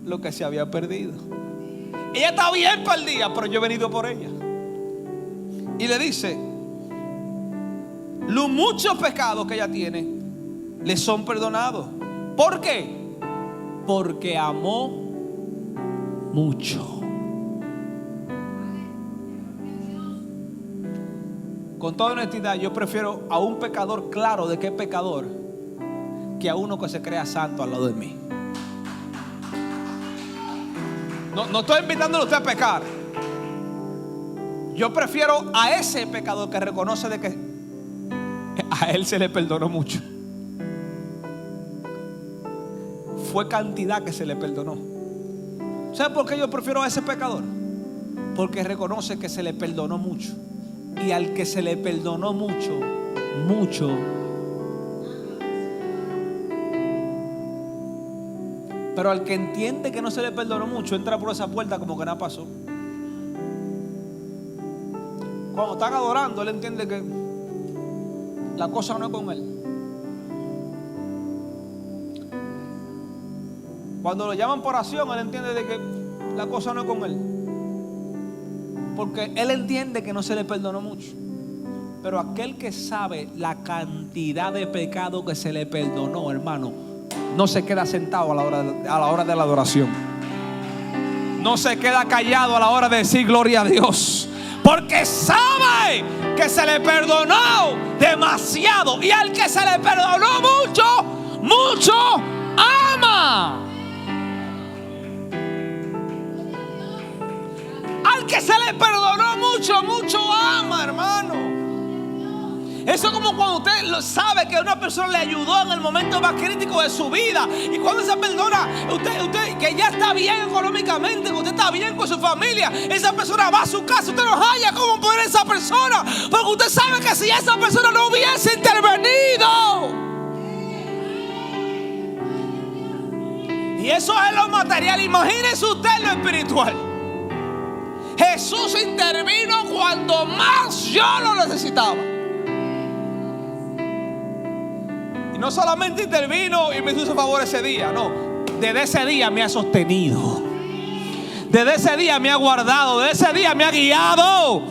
lo que se había perdido. Ella está bien perdida, pero yo he venido por ella. Y le dice, los muchos pecados que ella tiene le son perdonados. ¿Por qué? Porque amó mucho. Con toda honestidad, yo prefiero a un pecador claro de que es pecador que a uno que se crea santo al lado de mí. No estoy invitándole a usted a pecar. Yo prefiero a ese pecador que reconoce de que a él se le perdonó mucho. Fue cantidad que se le perdonó. ¿Sabe por qué yo prefiero a ese pecador? Porque reconoce que se le perdonó mucho. Y al que se le perdonó mucho, mucho. Pero al que entiende que no se le perdonó mucho, entra por esa puerta como que nada pasó. Cuando están adorando, él entiende que la cosa no es con él. Cuando lo llaman por oración, él entiende de que la cosa no es con él. Porque él entiende que no se le perdonó mucho. Pero aquel que sabe la cantidad de pecado que se le perdonó, hermano, no se queda sentado a la hora de la adoración. No se queda callado a la hora de decir gloria a Dios. Porque sabe que se le perdonó demasiado. Y al que se le perdonó mucho, mucho ama. Al que se le perdonó mucho, mucho ama, hermano. Eso es como cuando usted lo sabe que una persona le ayudó en el momento más crítico de su vida. Y cuando se perdona, usted que ya está bien económicamente, que usted está bien con su familia, esa persona va a su casa, usted no halla cómo poner a esa persona, porque usted sabe que si esa persona no hubiese intervenido. Y eso es lo material. Imagínese usted lo espiritual. Jesús intervino cuando más yo lo necesitaba. Y no solamente intervino y me hizo favor ese día, no. Desde ese día me ha sostenido. Desde ese día me ha guardado. Desde ese día me ha guiado.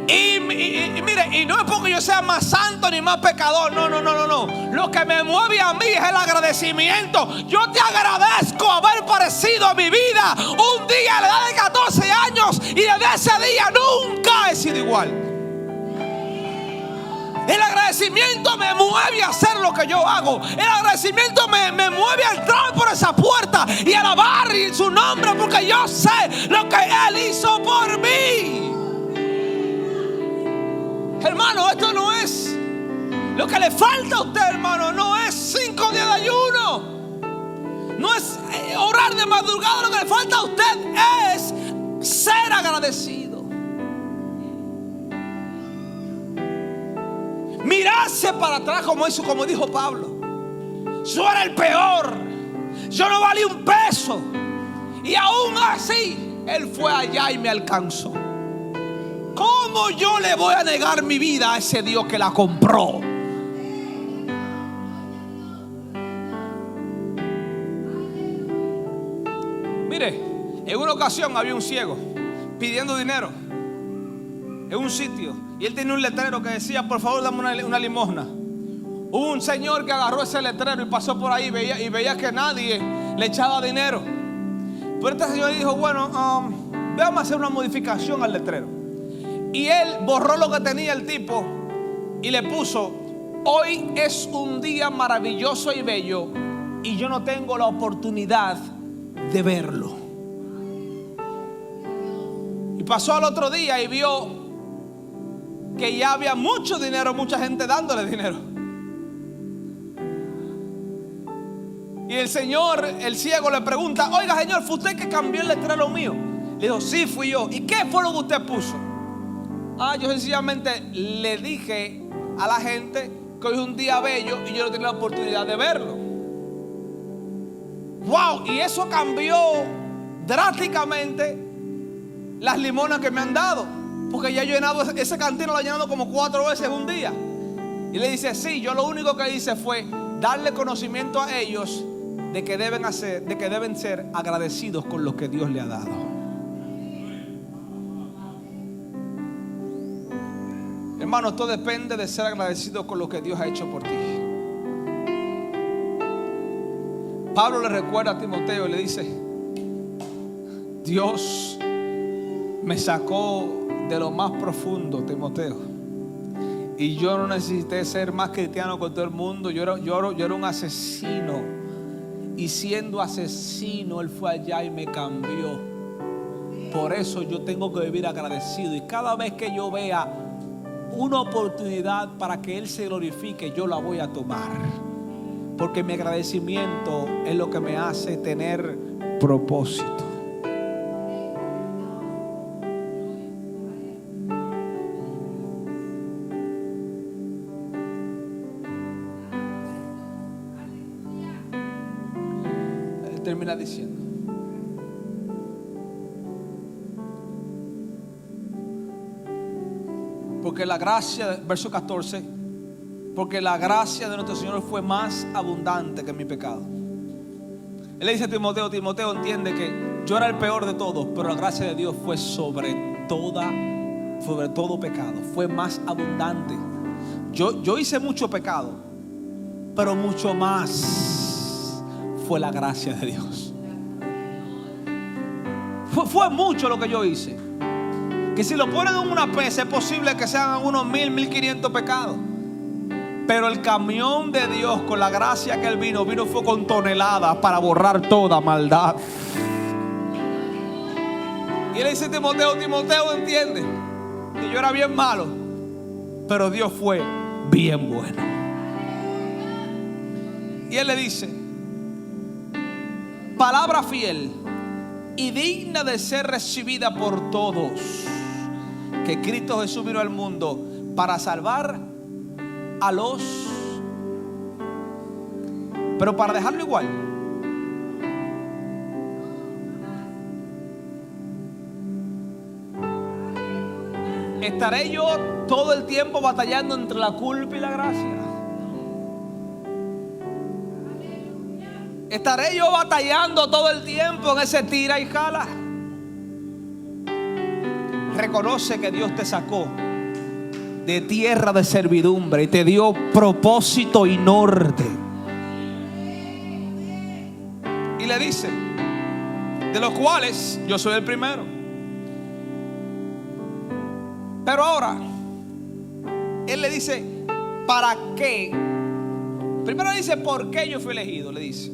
Y mire, y no es porque yo sea más santo ni más pecador. No. Lo que me mueve a mí es el agradecimiento. Yo te agradezco haber parecido a mi vida un día a la edad de 14 años. Y desde ese día nunca he sido igual. El agradecimiento me mueve a hacer lo que yo hago. El agradecimiento me mueve a entrar por esa puerta y alabar su nombre, porque yo sé lo que Él hizo por mí. Hermano, esto no es lo que le falta a usted, hermano. No es 5 días de ayuno. No es orar de madrugada. Lo que le falta a usted es ser agradecido. Mirarse para atrás como dijo Pablo. Yo era el peor. Yo no valía un peso. Y aún así, Él fue allá y me alcanzó. ¿Cómo yo le voy a negar mi vida a ese Dios que la compró? Mire, en una ocasión había un ciego pidiendo dinero en un sitio. Y él tenía un letrero que decía: por favor, dame una limosna. Hubo un señor que agarró ese letrero y pasó por ahí y veía que nadie le echaba dinero. Pero este señor dijo: bueno, vamos a hacer una modificación al letrero. Y él borró lo que tenía el tipo y le puso: hoy es un día maravilloso y bello y yo no tengo la oportunidad de verlo. Y pasó al otro día y vio que ya había mucho dinero, mucha gente dándole dinero. Y el señor, el ciego, le pregunta: oiga, señor, ¿fue usted que cambió el letrero mío? Le dijo: sí, fui yo. ¿Y qué fue lo que usted puso? Yo sencillamente le dije a la gente que hoy es un día bello y yo no tenía la oportunidad de verlo. Wow, y eso cambió drásticamente las limonas que me han dado, porque ya yo he llenado ese cantino, lo he llenado como 4 veces un día. Y le dice: sí, yo lo único que hice fue darle conocimiento a ellos de que deben ser agradecidos con lo que Dios le ha dado. Hermano, todo depende de ser agradecido con lo que Dios ha hecho por ti. Pablo le recuerda a Timoteo y le dice: Dios me sacó de lo más profundo, Timoteo, y yo no necesité ser más cristiano con todo el mundo. Yo era un asesino, y siendo asesino Él fue allá y me cambió. Por eso yo tengo que vivir agradecido, y cada vez que yo vea una oportunidad para que Él se glorifique, yo la voy a tomar, porque mi agradecimiento es lo que me hace tener propósito. Él termina diciendo: porque la gracia, verso 14, porque la gracia de nuestro Señor fue más abundante que mi pecado. Él le dice a Timoteo: Timoteo, entiende que yo era el peor de todos, pero la gracia de Dios fue sobre todo pecado, fue más abundante. Yo hice mucho pecado, pero mucho más fue la gracia de Dios. Fue mucho lo que yo hice, que si lo ponen en una pesa es posible que sean unos 1500 pecados. Pero el camión de Dios, con la gracia que Él vino fue con toneladas para borrar toda maldad. Y Él dice a Timoteo: Timoteo, entiende que yo era bien malo, pero Dios fue bien bueno. Y Él le dice: palabra fiel y digna de ser recibida por todos, que Cristo Jesús vino al mundo para salvar a los, pero para dejarlo igual. ¿Estaré yo todo el tiempo batallando entre la culpa y la gracia? ¿Estaré yo batallando todo el tiempo en ese tira y jala? Reconoce que Dios te sacó de tierra de servidumbre y te dio propósito y norte. Y le dice: de los cuales yo soy el primero. Pero ahora Él le dice: ¿para qué? Primero dice: ¿por qué yo fui elegido? Le dice.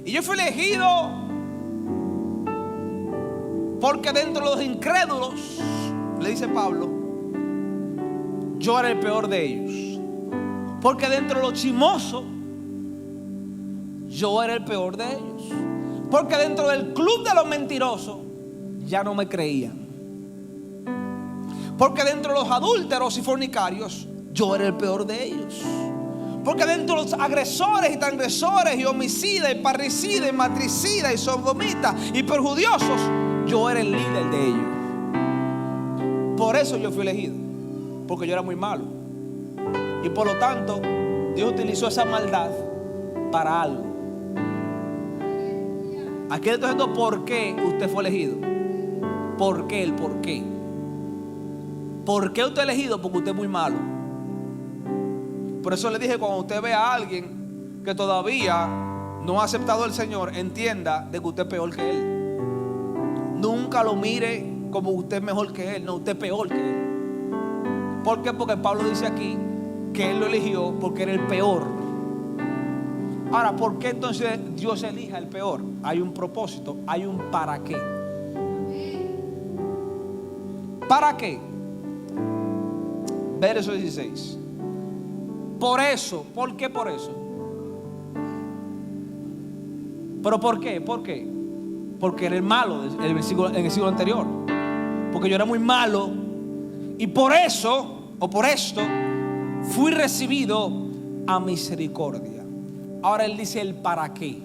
Y yo fui elegido porque dentro de los incrédulos, le dice Pablo, yo era el peor de ellos. Porque dentro de los chismosos, yo era el peor de ellos. Porque dentro del club de los mentirosos, ya no me creían. Porque dentro de los adúlteros y fornicarios, yo era el peor de ellos. Porque dentro de los agresores y transgresores y homicidas y parricidas y matricidas y sodomitas y perjudiciosos, yo era el líder de ellos. Por eso yo fui elegido, porque yo era muy malo. Y por lo tanto, Dios utilizó esa maldad para algo. Aquí le estoy diciendo por qué usted fue elegido. ¿Por qué? El por qué. ¿Por qué usted es elegido? Porque usted es muy malo. Por eso le dije, cuando usted ve a alguien que todavía no ha aceptado al Señor, entienda de que usted es peor que él. Nunca lo mire como usted es mejor que él. No, usted es peor que él. ¿Por qué? Porque Pablo dice aquí que él lo eligió porque era el peor. Ahora, ¿por qué entonces Dios elija el peor? Hay un propósito, hay un para qué. ¿Para qué? Verso 16. Por eso. ¿Por qué por eso? ¿Pero por qué? ¿Por qué? Porque era el malo en el versículo anterior. Porque yo era muy malo. Y por eso, o por esto, fui recibido a misericordia. Ahora él dice el para qué.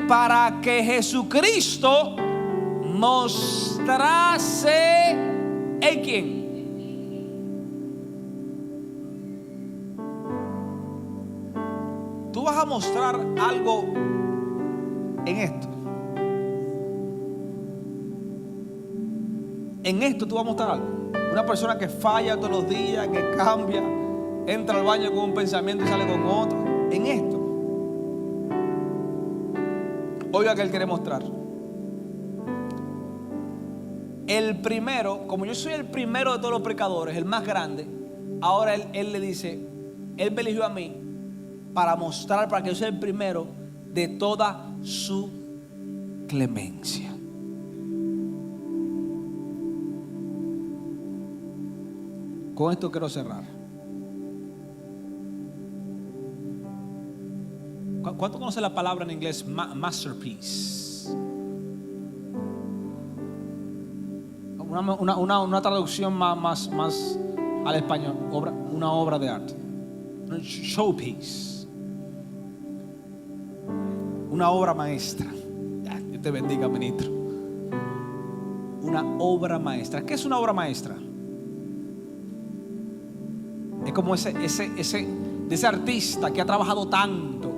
Para que Jesucristo mostrase en quién. Tú vas a mostrar algo en esto. En esto tú vas a mostrar algo. Una persona que falla todos los días, que cambia, entra al baño con un pensamiento y sale con otro. En esto. Oiga que él quiere mostrar. El primero, como yo soy el primero de todos los pecadores, el más grande, ahora él le dice, él me eligió a mí para mostrar, para que yo sea el primero de toda su clemencia. Con esto quiero cerrar. ¿Cuánto conoce la palabra en inglés masterpiece? Una traducción más al español, una obra de arte. Showpiece. Una obra maestra. Dios te bendiga, ministro. Una obra maestra. ¿Qué es una obra maestra? Es como ese artista que ha trabajado tanto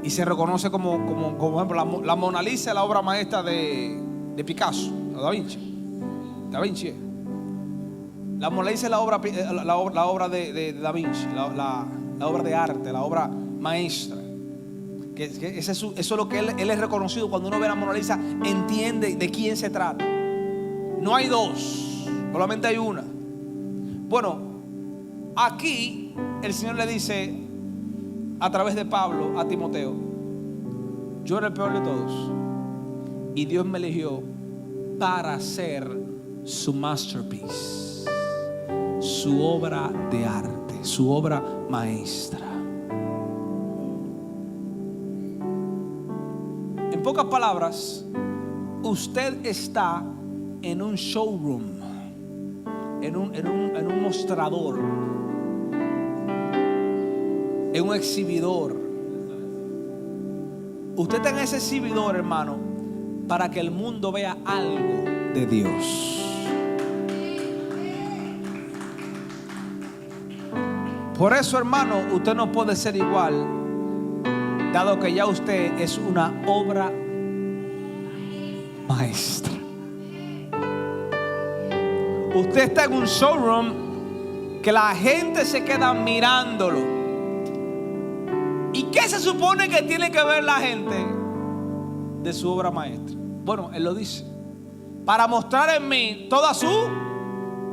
y se reconoce como por ejemplo, la Mona Lisa es la obra maestra de Picasso, Da Vinci. La Mona Lisa es la obra de Da Vinci, la obra de arte, la obra maestra. Eso es lo que él es reconocido. Cuando uno ve la Mona Lisa, entiende de quién se trata. No hay dos, solamente hay una. Bueno, aquí el Señor le dice a través de Pablo a Timoteo: yo era el peor de todos y Dios me eligió para ser su masterpiece, su obra de arte, su obra maestra. En pocas palabras, usted está en un showroom, en un mostrador, en un exhibidor. Usted está en ese exhibidor, hermano, para que el mundo vea algo de Dios. Por eso, hermano, usted no puede ser igual, dado que ya usted es una obra maestra. Usted está en un showroom que la gente se queda mirándolo. ¿Y qué se supone que tiene que ver la gente de su obra maestra? Bueno, él lo dice: para mostrar en mí toda su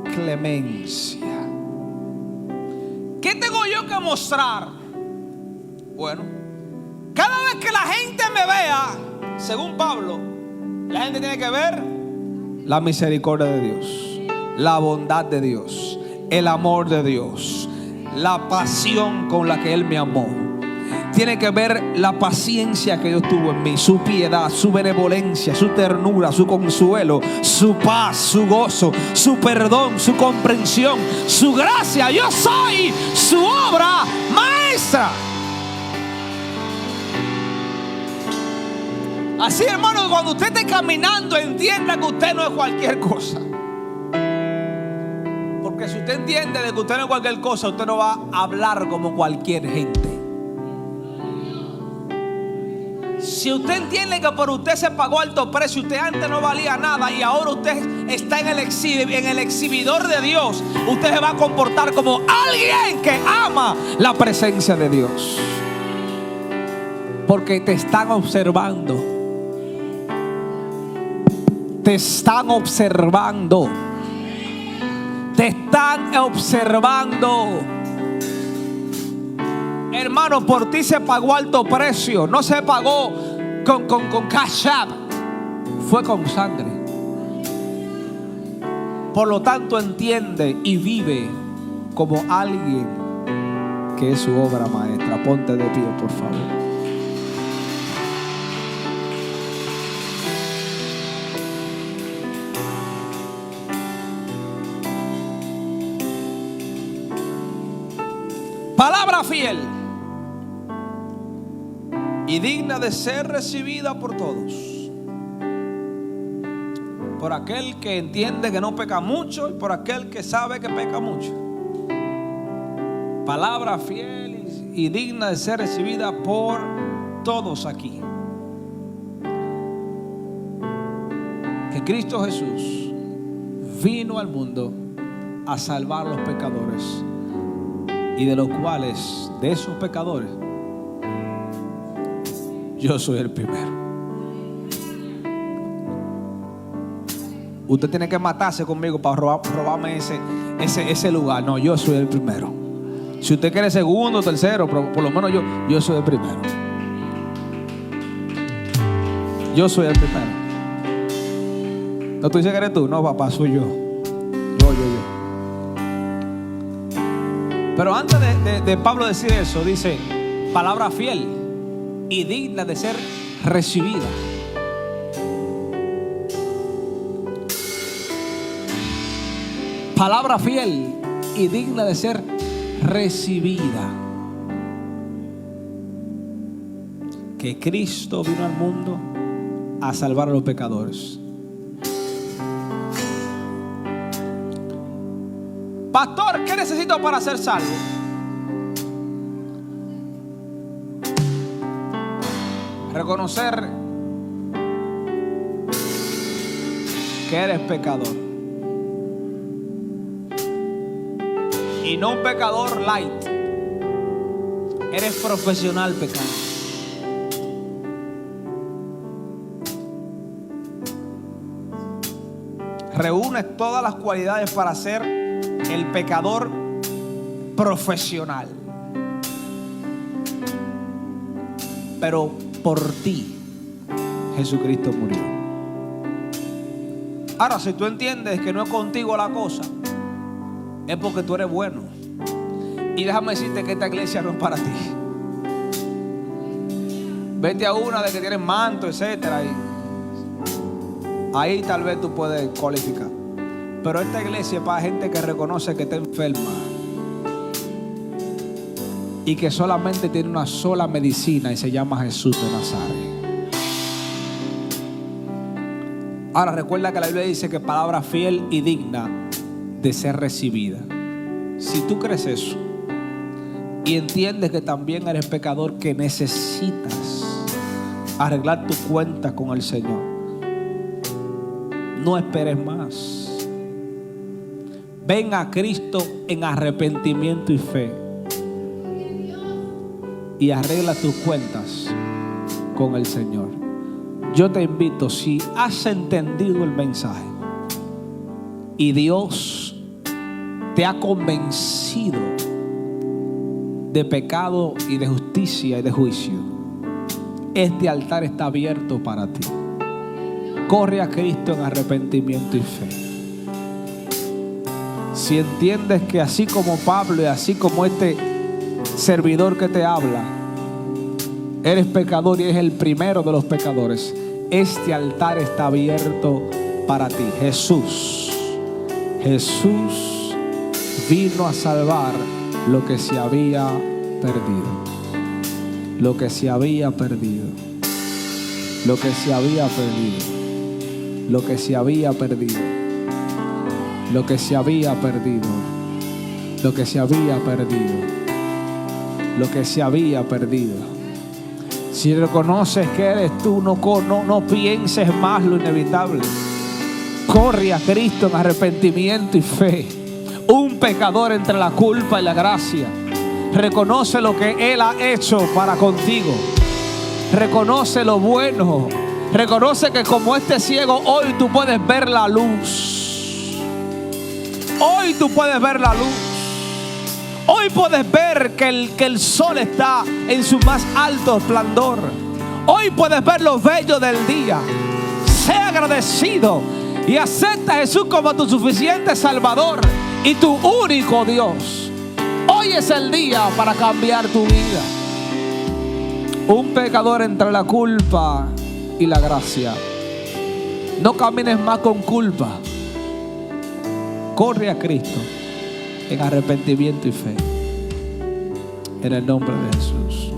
clemencia. ¿Qué tengo yo que mostrar? Bueno, cada vez que la gente me vea, según Pablo, la gente tiene que ver la misericordia de Dios, la bondad de Dios, el amor de Dios, la pasión con la que Él me amó. Tiene que ver la paciencia que Dios tuvo en mí, su piedad, su benevolencia, su ternura, su consuelo, su paz, su gozo, su perdón, su comprensión, su gracia. Yo soy su obra maestra. Así, hermano, cuando usted esté caminando, entienda que usted no es cualquier cosa. Porque si usted entiende de que usted no es cualquier cosa, usted no va a hablar como cualquier gente. Si usted entiende que por usted se pagó alto precio, usted antes no valía nada y ahora usted está en el exhibidor de Dios, usted se va a comportar como alguien que ama la presencia de Dios. Porque te están observando. Te están observando. Te están observando. Hermano, por ti se pagó alto precio. No se pagó con cash app. Fue con sangre. Por lo tanto, entiende y vive como alguien que es su obra maestra. Ponte de pie, por favor. Palabra fiel y digna de ser recibida por todos, por aquel que entiende que no peca mucho y por aquel que sabe que peca mucho. Palabra fiel y digna de ser recibida por todos aquí. Que Cristo Jesús vino al mundo a salvar a los pecadores, y de los cuales, de esos pecadores, yo soy el primero. Usted tiene que matarse conmigo para robarme ese lugar. No, yo soy el primero. Si usted quiere segundo, tercero, pero por lo menos yo soy el primero. Yo soy el primero. No, tú dices que eres tú. No, papá, soy yo. Yo. Pero antes de Pablo decir eso, dice palabra fiel y digna de ser recibida. Palabra fiel y digna de ser recibida. Que Cristo vino al mundo a salvar a los pecadores. Pastor, ¿qué necesito para ser salvo? Reconocer que eres pecador. Y no un pecador light. Eres profesional pecador. Reúnes todas las cualidades para ser el pecador profesional. Pero por ti Jesucristo murió. Ahora, si tú entiendes que no es contigo la cosa, es porque tú eres bueno. Y déjame decirte que esta iglesia no es para ti. Vete a una de que tienes manto, etcétera, y ahí tal vez tú puedes cualificar. Pero esta iglesia es para gente que reconoce que está enferma y que solamente tiene una sola medicina y se llama Jesús de Nazaret. Ahora recuerda que la Biblia dice que palabra fiel y digna de ser recibida. Si tú crees eso y entiendes que también eres pecador, que necesitas arreglar tu cuenta con el Señor, no esperes más. Ven a Cristo en arrepentimiento y fe y arregla tus cuentas con el Señor. Yo te invito, si has entendido el mensaje y Dios te ha convencido de pecado y de justicia y de juicio, este altar está abierto para ti. Corre a Cristo en arrepentimiento y fe. Si entiendes que así como Pablo y así como este servidor que te habla, eres pecador y eres el primero de los pecadores, este altar está abierto para ti. Jesús vino a salvar lo que se había perdido. Lo que se había perdido. Lo que se había perdido. Lo que se había perdido. Lo que se había perdido. Lo que se había perdido. Lo que se había perdido. Si reconoces que eres tú, no pienses más lo inevitable. Corre a Cristo en arrepentimiento y fe. Un pecador entre la culpa y la gracia. Reconoce lo que Él ha hecho para contigo. Reconoce lo bueno. Reconoce que como este ciego, hoy tú puedes ver la luz. Hoy tú puedes ver la luz. Hoy puedes ver que el sol está en su más alto esplendor. Hoy puedes ver lo bello del día. Sé agradecido y acepta a Jesús como tu suficiente Salvador y tu único Dios. Hoy es el día para cambiar tu vida. Un pecador entre la culpa y la gracia. No camines más con culpa. Corre a Cristo en arrepentimiento y fe. En el nombre de Jesús.